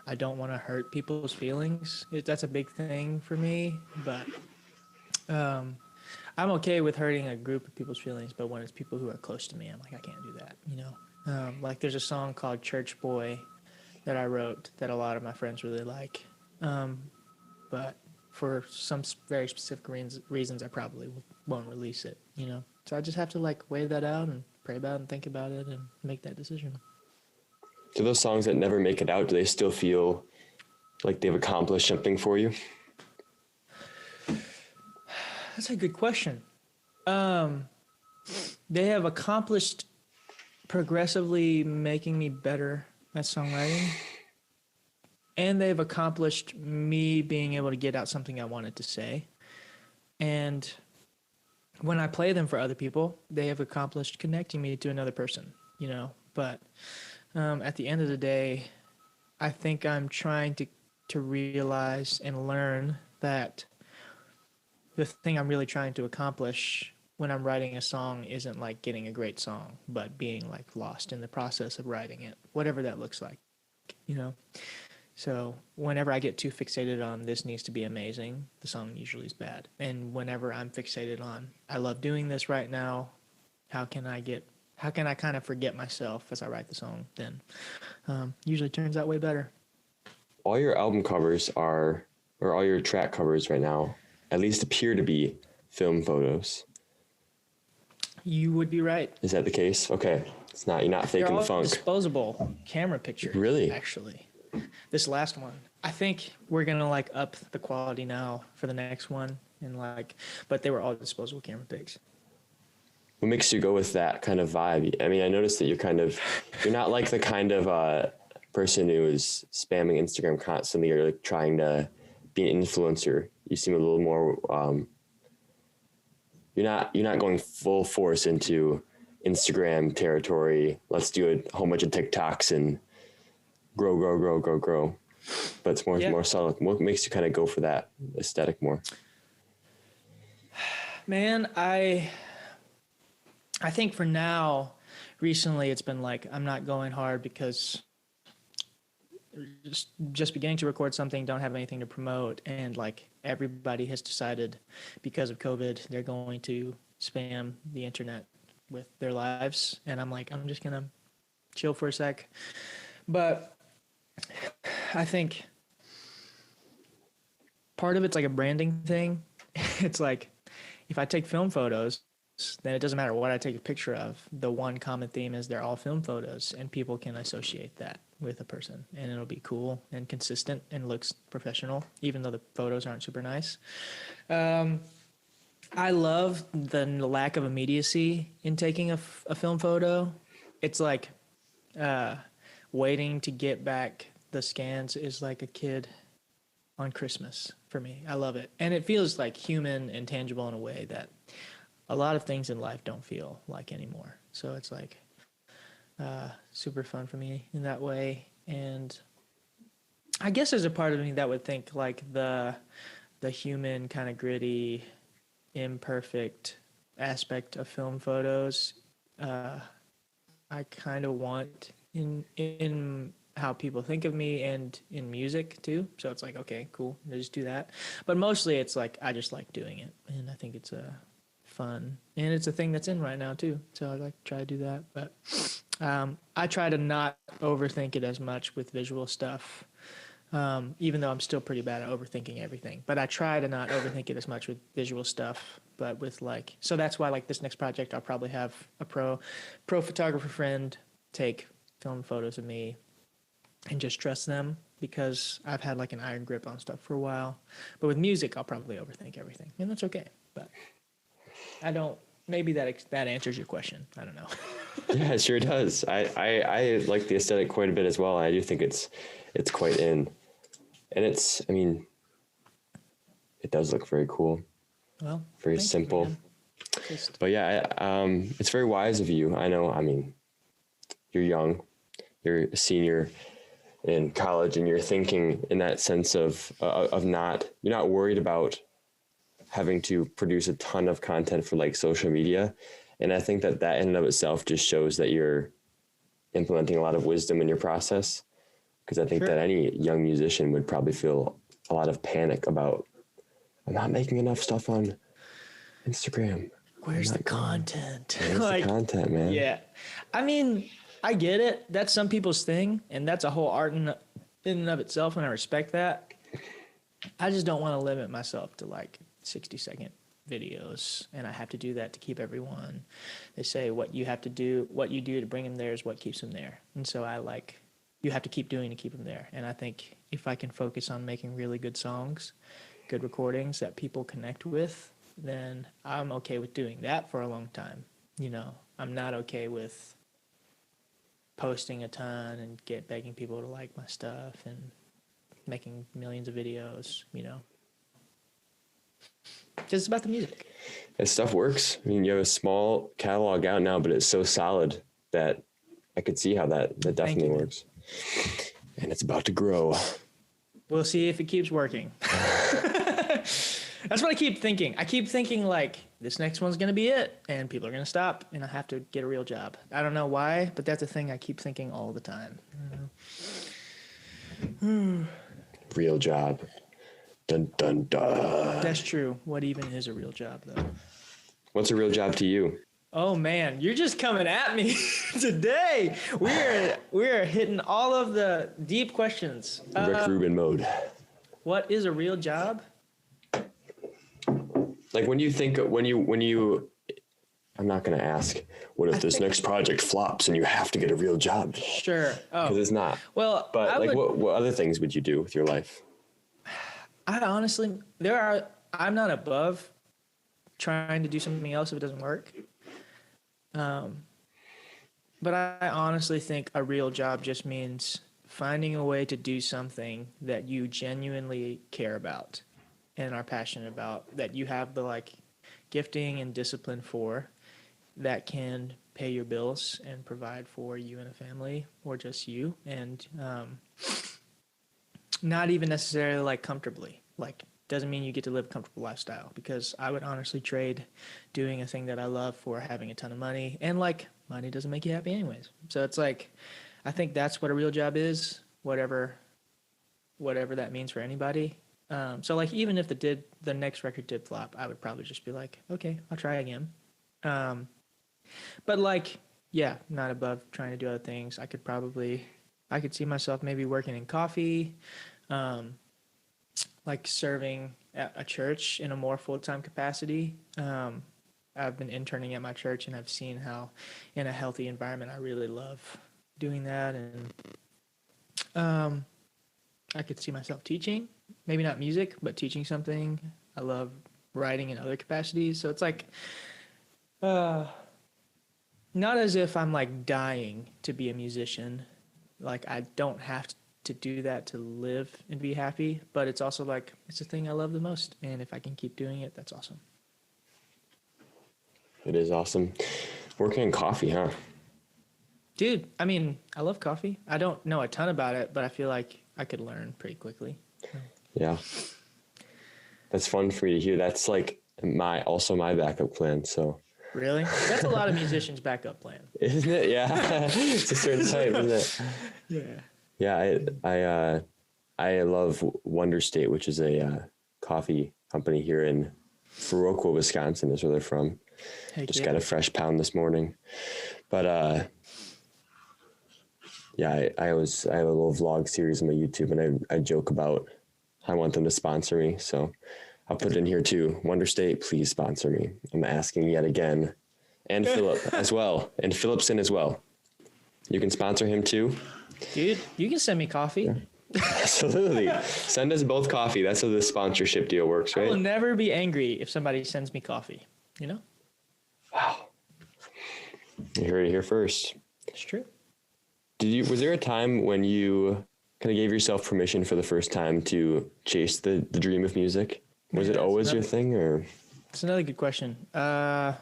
I don't want to hurt people's feelings. That's a big thing for me. But I'm okay with hurting a group of people's feelings. But when it's people who are close to me, I'm like, I can't do that, Like there's a song called Church Boy that I wrote that a lot of my friends really like. But for some very specific reasons, I probably won't release it, So I just have to like weigh that out and pray about it and think about it and make that decision. Do those songs that never make it out, do they still feel like they've accomplished something for you? That's a good question. They have accomplished progressively making me better at songwriting. And they've accomplished me being able to get out something I wanted to say. And when I play them for other people, they have accomplished connecting me to another person, But at the end of the day, I think I'm trying to realize and learn that the thing I'm really trying to accomplish when I'm writing a song isn't like getting a great song, but being like lost in the process of writing it, whatever that looks like, So whenever I get too fixated on this needs to be amazing, the song usually is bad. And whenever I'm fixated on, I love doing this right now, how can I kind of forget myself as I write the song, then usually turns out way better. All your album covers or all your track covers right now, at least appear to be film photos. You would be right. Is that the case? Okay. You're not faking the funk. Disposable camera pictures. Really? Actually. This last one, I think we're gonna like up the quality now for the next one, but they were all disposable camera pics. What makes you go with that kind of vibe? I mean, I noticed that you're not like the kind of person who is spamming Instagram constantly or like trying to be an influencer. You seem a little more. You're not going full force into Instagram territory. Let's do a whole bunch of TikToks and grow. But it's more subtle. What makes you kind of go for that aesthetic more? Man, I think for now, recently it's been like I'm not going hard because just beginning to record something, don't have anything to promote, and like everybody has decided because of COVID they're going to spam the internet with their lives, and I'm like, I'm just gonna chill for a sec. But I think part of it's like a branding thing. It's like if I take film photos, then it doesn't matter what I take a picture of. The one common theme is they're all film photos, and people can associate that with a person, and it'll be cool and consistent and looks professional, even though the photos aren't super nice. I love the lack of immediacy in taking a film photo. It's like waiting to get back the scans is like a kid on Christmas for me. I love it. And it feels like human and tangible in a way that a lot of things in life don't feel like anymore. So it's like super fun for me in that way. And I guess there's a part of me that would think like the human kind of gritty, imperfect aspect of film photos, I kind of want in how people think of me and in music too. So it's like, okay, cool, I just do that. But mostly it's like I just like doing it, and I think it's fun, and it's a thing that's in right now too. So I like to try to do that, but I try to not overthink it as much with visual stuff. Even though I'm still pretty bad at overthinking everything, but I try to not overthink it as much with visual stuff, but with like, so that's why like this next project, I'll probably have a pro photographer friend take film photos of me and just trust them, because I've had like an iron grip on stuff for a while. But with music, I'll probably overthink everything, and that's okay. But I don't, maybe that answers your question. I don't know. Yeah, it sure does. I like the aesthetic quite a bit as well. I do think it's quite in. And it's, I mean, it does look very cool. Well, very simple. But yeah, it's very wise of you. I know, I mean, you're young, you're a senior in college, and you're thinking in that sense of not, you're not worried about having to produce a ton of content for like social media. And I think that in and of itself just shows that you're implementing a lot of wisdom in your process. Because I think that any young musician would probably feel a lot of panic about, I'm not making enough stuff on Instagram. Where's the content? Where's like, the content, man? Yeah. I mean, I get it. That's some people's thing, and that's a whole art in and of itself, and I respect that. I just don't want to limit myself to like 60-second videos, and I have to do that to keep everyone. They say what you do to bring them there is what keeps them there. And so I like, you have to keep doing to keep them there. And I think if I can focus on making really good songs, good recordings that people connect with, then I'm okay with doing that for a long time. You know, I'm not okay with posting a ton and begging people to like my stuff and making millions of videos, you know. Just about the music. That stuff works. I mean, you have a small catalog out now, but it's so solid that I could see how that definitely works. And it's about to grow. We'll see if it keeps working. That's what I keep thinking. I keep thinking like, this next one's going to be it, and people are going to stop, and I have to get a real job. I don't know why, but that's a thing I keep thinking all the time. Real job. Dun, dun, dun. That's true. What even is a real job, though? What's a real job to you? Oh man, you're just coming at me today. We're hitting all of the deep questions. Rick Rubin mode. What is a real job? Like when you I'm not going to ask, what if this next project flops and you have to get a real job? Sure. Oh. Because it's not. Well, but like what other things would you do with your life? I honestly, I'm not above trying to do something else if it doesn't work. But I honestly think a real job just means finding a way to do something that you genuinely care about and are passionate about, that you have the like gifting and discipline for, that can pay your bills and provide for you and a family, or just you, and not even necessarily like comfortably. Like, doesn't mean you get to live a comfortable lifestyle, because I would honestly trade doing a thing that I love for having a ton of money, and like money doesn't make you happy anyways. So it's like, I think that's what a real job is, whatever that means for anybody. So like, even if the next record did flop, I would probably just be like, okay, I'll try again. But like, yeah, not above trying to do other things. I could see myself maybe working in coffee, like serving at a church in a more full-time capacity. I've been interning at my church, and I've seen how in a healthy environment, I really love doing that. And I could see myself teaching, maybe not music, but teaching something. I love writing in other capacities. So it's like, not as if I'm like dying to be a musician. Like, I don't have to do that, to live and be happy. But it's also like, it's the thing I love the most. And if I can keep doing it, that's awesome. It is awesome. Working in coffee, huh? Dude, I mean, I love coffee. I don't know a ton about it, but I feel like I could learn pretty quickly. Yeah. That's fun for you to hear. That's like my backup plan. So Really? That's a lot of musicians' backup plan. isn't it? Yeah. It's a certain type, isn't it? Yeah. Yeah. I love Wonder State, which is a coffee company here in Viroqua, Wisconsin is where they're from. Heck Just yeah. got a fresh pound this morning. But yeah, I have a little vlog series on my YouTube, and I joke about I want them to sponsor me. So I'll put it in here too. Wonder State, please sponsor me. I'm asking yet again. And Phillip as well. And Phillipson as well. You can sponsor him too. Dude, you can send me coffee. Yeah. Absolutely. Send us both coffee. That's how the sponsorship deal works, I will right? never be angry if somebody sends me coffee. You know? Wow. You heard it here first. It's true. Was there a time when you kind of gave yourself permission for the first time to chase the dream of music? Was it always your thing, or? It's another good question. I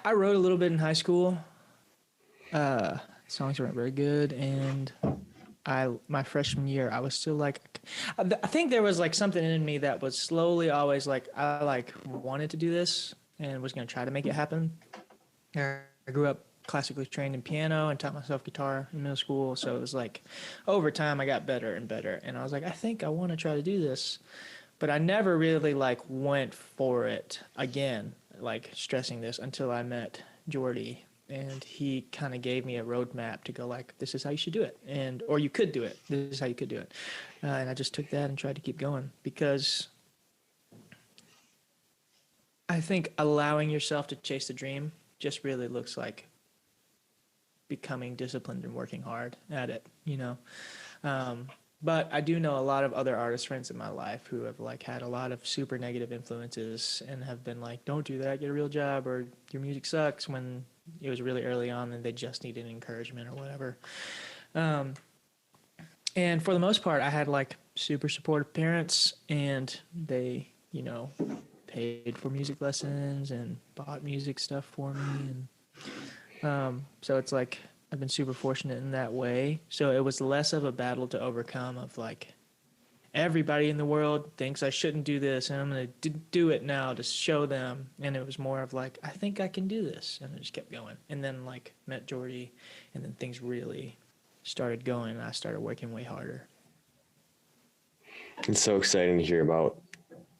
wrote a little bit in high school. Songs weren't very good, and my freshman year, I was still like, I think there was like something in me that was slowly always like, I like wanted to do this and was going to try to make it happen. I grew up classically trained in piano and taught myself guitar in middle school. So it was like, over time I got better and better. And I was like, I think I want to try to do this. But I never really like went for it again, like stressing this, until I met Jordy. And he kind of gave me a roadmap to go like, this is how you should do it. Or you could do it. This is how you could do it. And I just took that and tried to keep going, because I think allowing yourself to chase the dream just really looks like becoming disciplined and working hard at it, you know? But I do know a lot of other artist friends in my life who have like had a lot of super negative influences and have been like, don't do that, get a real job, or your music sucks, when it was really early on and they just needed encouragement or whatever. And for the most part, I had like super supportive parents, and they, you know, paid for music lessons and bought music stuff for me. And so it's like, I've been super fortunate in that way. So it was less of a battle to overcome of like, everybody in the world thinks I shouldn't do this, and I'm going to do it now to show them. And it was more of like, I think I can do this. And I just kept going. And then like met Jordy, and then things really started going, and I started working way harder. It's so exciting to hear about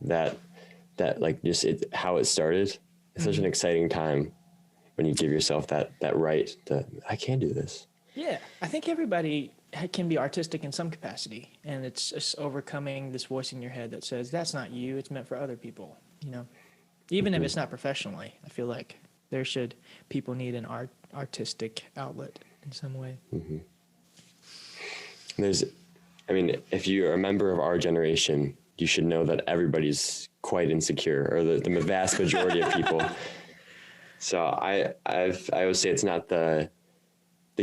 that like just how it started. It's such an exciting time when you give yourself that right to, I can do this. Yeah, I think everybody can be artistic in some capacity, and it's just overcoming this voice in your head that says, that's not you, it's meant for other people, you know? Even if it's not professionally, I feel like people need an artistic outlet in some way. Mm-hmm. If you're a member of our generation, you should know that everybody's quite insecure, or the vast majority of people. So I always say it's not the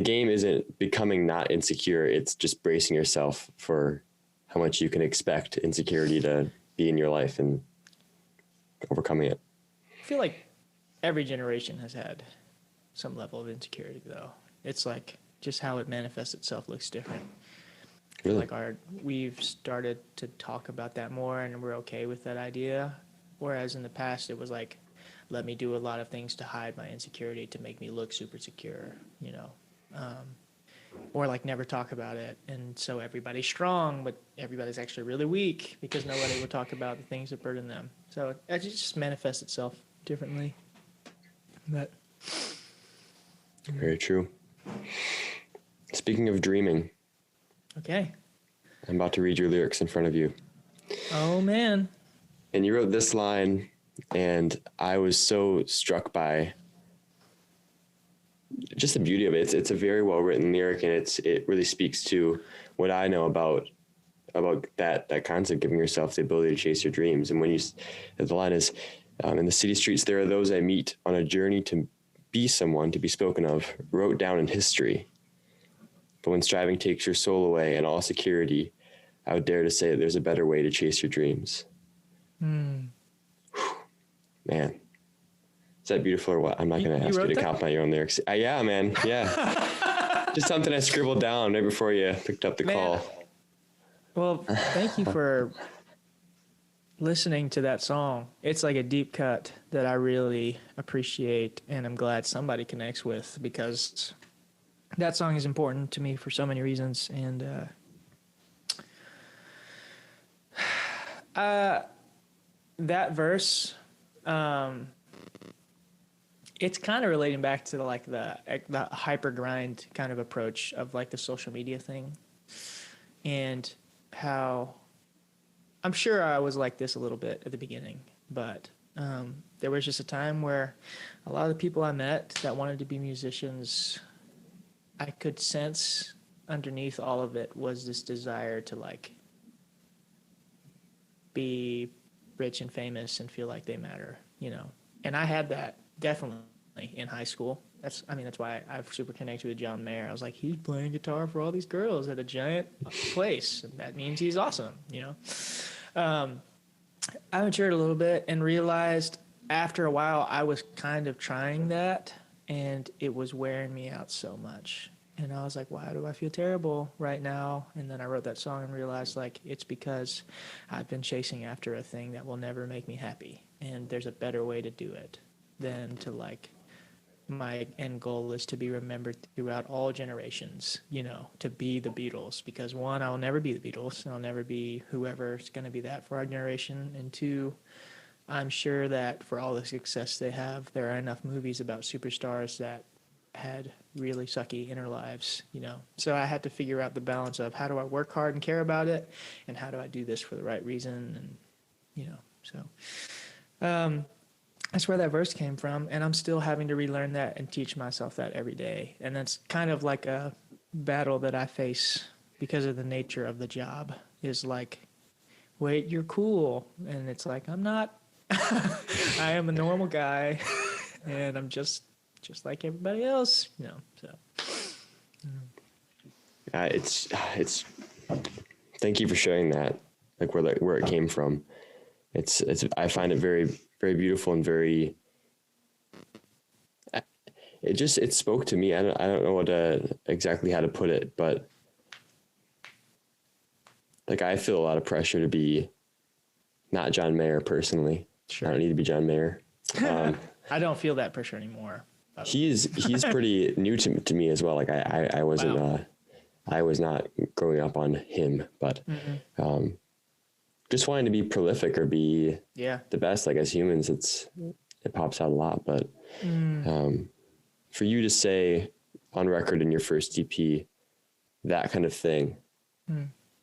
game isn't becoming not insecure. It's just bracing yourself for how much you can expect insecurity to be in your life and overcoming it. I feel like every generation has had some level of insecurity, though. It's like just how it manifests itself looks different. Really? Like we've started to talk about that more, and we're okay with that idea. Whereas in the past, it was like, let me do a lot of things to hide my insecurity to make me look super secure, you know, or like never talk about it. And so everybody's strong, but everybody's actually really weak because nobody will talk about the things that burden them. So it just manifests itself differently. But very true. Speaking of dreaming, okay, I'm about to read your lyrics in front of you. Oh man. And you wrote this line, and I was so struck by just the beauty of it. It's a very well written lyric, and it really speaks to what I know about that concept, giving yourself the ability to chase your dreams. And the line is, in the city streets, there are those I meet on a journey to be someone to be spoken of, wrote down in history. But when striving takes your soul away and all security, I would dare to say that there's a better way to chase your dreams. Man. Is that beautiful or what? I'm not going to ask you to compliment your own lyrics. Yeah, man. Yeah. Just something I scribbled down right before you picked up the call. Well, thank you for listening to that song. It's like a deep cut that I really appreciate, and I'm glad somebody connects with, because that song is important to me for so many reasons. And that verse, it's kind of relating back to like the hyper grind kind of approach of like the social media thing, and how I'm sure I was like this a little bit at the beginning, but there was just a time where a lot of the people I met that wanted to be musicians, I could sense underneath all of it was this desire to like be rich and famous and feel like they matter, you know. And I had that definitely in high school. That's why I've super connected with John Mayer. I was like, he's playing guitar for all these girls at a giant place, and that means he's awesome, you know. I matured a little bit and realized after a while I was kind of trying that, and it was wearing me out so much. And I was like, why do I feel terrible right now? And then I wrote that song and realized, like, it's because I've been chasing after a thing that will never make me happy. And there's a better way to do it than to, like, my end goal is to be remembered throughout all generations, you know, to be the Beatles. Because one, I'll never be the Beatles, and I'll never be whoever's going to be that for our generation. And two, I'm sure that for all the success they have, there are enough movies about superstars that had really sucky inner lives, you know. So I had to figure out the balance of how do I work hard and care about it, and how do I do this for the right reason, and, you know, so that's where that verse came from, and I'm still having to relearn that and teach myself that every day. And that's kind of like a battle that I face because of the nature of the job, is like, wait, you're cool. And it's like, I'm not. I am a normal guy, and I'm just like everybody else, you know. So it's thank you for sharing that, like where it came from. It's I find it very, very beautiful and very, it spoke to me. I don't know what exactly how to put it, but like I feel a lot of pressure to be not John Mayer personally. Sure. I don't need to be John Mayer. I don't feel that pressure anymore. He's pretty new to me as well. Like I wasn't, wow. I was not growing up on him, but just wanting to be prolific or be the best. Like as humans, it pops out a lot. But for you to say on record in your first EP that kind of thing,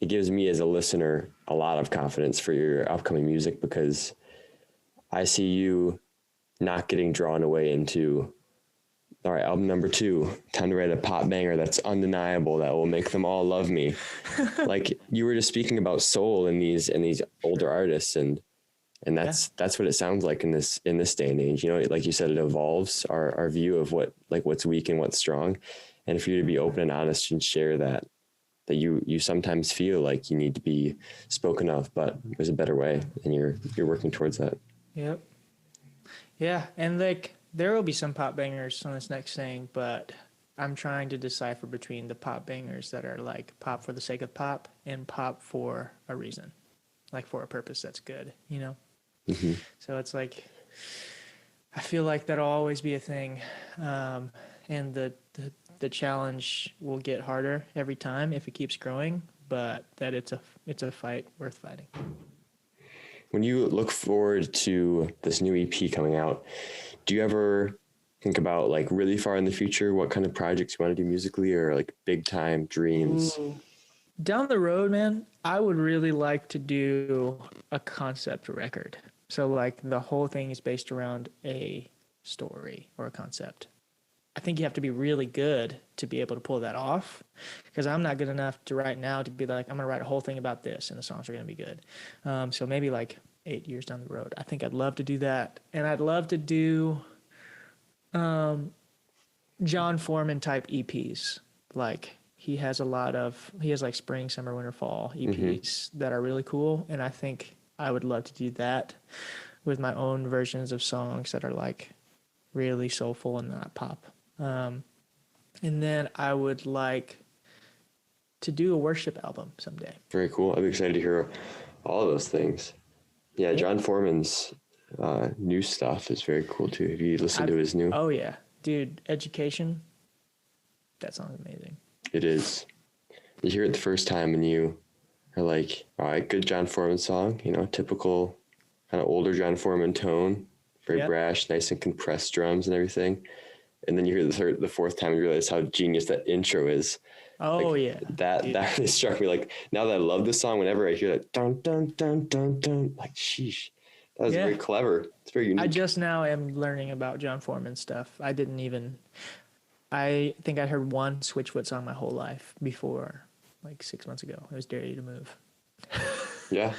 it gives me as a listener a lot of confidence for your upcoming music, because I see you not getting drawn away into, all right, album number 2, time to write a pop banger that's undeniable, that will make them all love me. Like you were just speaking about soul in these older artists, and that's what it sounds like in this day and age. You know, like you said, it evolves our view of what's weak and what's strong. And for you to be open and honest and share that you sometimes feel like you need to be spoken of, but there's a better way, and you're working towards that. Yep. Yeah, and like there will be some pop bangers on this next thing, but I'm trying to decipher between the pop bangers that are like pop for the sake of pop and pop for a reason, like for a purpose that's good, you know? Mm-hmm. So it's like, I feel like that'll always be a thing. And the challenge will get harder every time if it keeps growing, but that it's a fight worth fighting. When you look forward to this new EP coming out, do you ever think about like really far in the future, what kind of projects you want to do musically, or like big time dreams? Ooh. Down the road, man, I would really like to do a concept record. So like the whole thing is based around a story or a concept. I think you have to be really good to be able to pull that off, because I'm not good enough to right now to be like, I'm going to write a whole thing about this and the songs are going to be good. So maybe like 8 years down the road, I think I'd love to do that. And I'd love to do John Foreman type EPs. Like he has like spring, summer, winter, fall EPs that are really cool. And I think I would love to do that with my own versions of songs that are like really soulful and not pop. And then I would like to do a worship album someday. Very cool. I'm excited to hear all of those things. Yeah, John Foreman's new stuff is very cool too. Have you listened to his new? Oh yeah, dude, Education. That song's amazing. It is. You hear it the first time and you are like, all right, good John Foreman song, you know, typical kind of older John Foreman tone, very brash, nice and compressed drums and everything. And then you hear the fourth time and you realize how genius that intro is. Oh like, yeah. That really struck me. Like now that I love this song, whenever I hear that dun dun dun dun dun, like sheesh. That was very clever. It's very unique. I just now am learning about John Foreman stuff. I think I heard one Switchfoot song my whole life before, like 6 months ago. It was Dare You to Move. Yeah.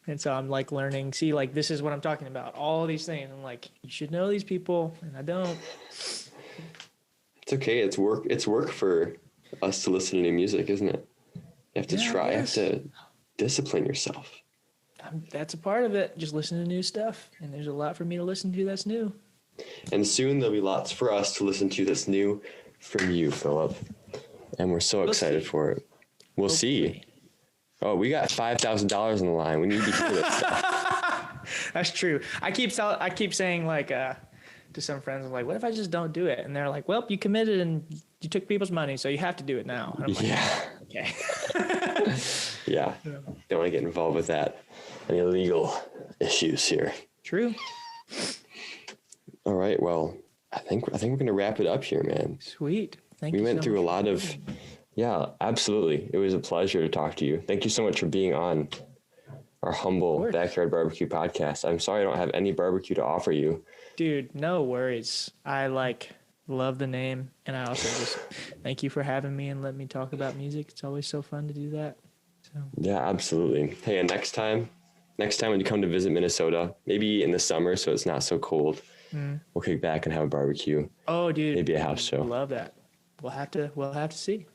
And so I'm like learning, see, like this is what I'm talking about. All these things. I'm like, you should know these people, and I don't. It's okay. It's work for us to listen to new music, isn't it? You have to try. You have to discipline yourself. That's a part of it. Just listen to new stuff. And there's a lot for me to listen to that's new. And soon there'll be lots for us to listen to that's new from you, Phillip. And we're so excited for it. We'll see. Oh, we got $5,000 on the line. We need to hear this stuff. That's true. I keep saying like to some friends, I'm like, what if I just don't do it? And they're like, well, you committed and you took people's money, so you have to do it now. And I'm like, okay. Yeah. Don't want to get involved with that. Any legal issues here. True. All right. Well, I think we're going to wrap it up here, man. Sweet. Thank you. We went through a lot of, absolutely. It was a pleasure to talk to you. Thank you so much for being on our humble backyard barbecue podcast. I'm sorry I don't have any barbecue to offer you. Dude, no worries. I love the name, and I also just thank you for having me and letting me talk about music. It's always so fun to do that. So. Yeah, absolutely. Hey, and next time when you come to visit Minnesota, maybe in the summer so it's not so cold, we'll kick back and have a barbecue. Oh, dude. Maybe a house show. I love that. We'll have to see.